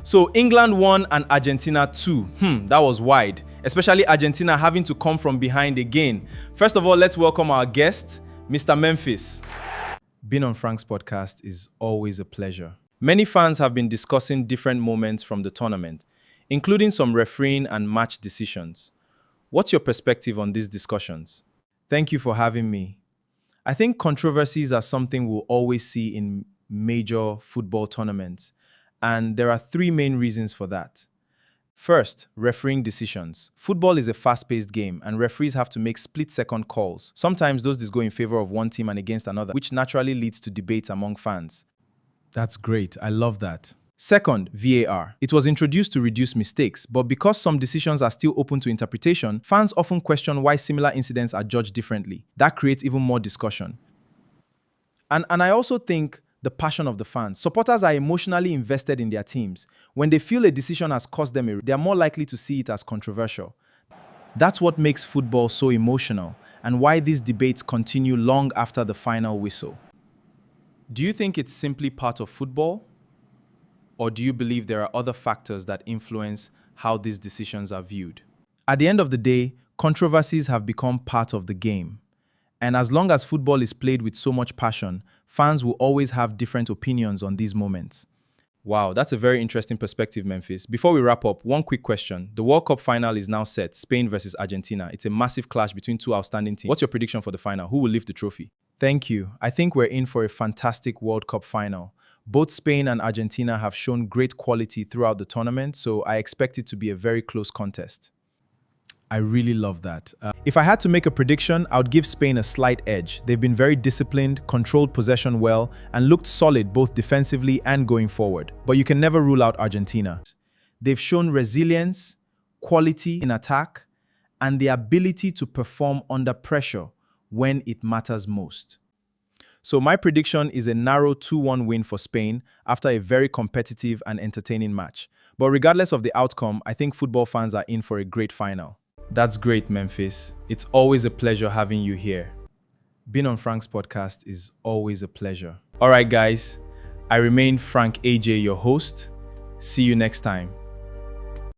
So England won and Argentina 2. That was wide, especially Argentina having to come from behind again. First of all, let's welcome our guest, Mr. Memphis. Being on Frank's podcast is always a pleasure. Many fans have been discussing different moments from the tournament, including some refereeing and match decisions. What's your perspective on these discussions? Thank you for having me. I think controversies are something we'll always see in major football tournaments, and there are three main reasons for that. First, refereeing decisions. Football is a fast-paced game, and referees have to make split-second calls. Sometimes those go in favor of one team and against another, which naturally leads to debates among fans. That's great. I love that. Second, VAR. It was introduced to reduce mistakes, but because some decisions are still open to interpretation, fans often question why similar incidents are judged differently. That creates even more discussion. And I also think the passion of the fans. Supporters are emotionally invested in their teams. When they feel a decision has cost them, they are more likely to see it as controversial. That's what makes football so emotional, and why these debates continue long after the final whistle. Do you think it's simply part of football? Or do you believe there are other factors that influence how these decisions are viewed? At the end of the day, controversies have become part of the game. And as long as football is played with so much passion, fans will always have different opinions on these moments. Wow, that's a very interesting perspective, Memphis. Before we wrap up, one quick question. The World Cup final is now set, Spain versus Argentina. It's a massive clash between two outstanding teams. What's your prediction for the final? Who will lift the trophy? Thank you. I think we're in for a fantastic World Cup final. Both Spain and Argentina have shown great quality throughout the tournament, so I expect it to be a very close contest. I really love that. If I had to make a prediction, I would give Spain a slight edge. They've been very disciplined, controlled possession well, and looked solid both defensively and going forward. But you can never rule out Argentina. They've shown resilience, quality in attack, and the ability to perform under pressure when it matters most. So my prediction is a narrow 2-1 win for Spain after a very competitive and entertaining match. But regardless of the outcome, I think football fans are in for a great final. That's great, Memphis. It's always a pleasure having you here. Being on Frank's podcast is always a pleasure. All right, guys. I remain Frank AJ, your host. See you next time.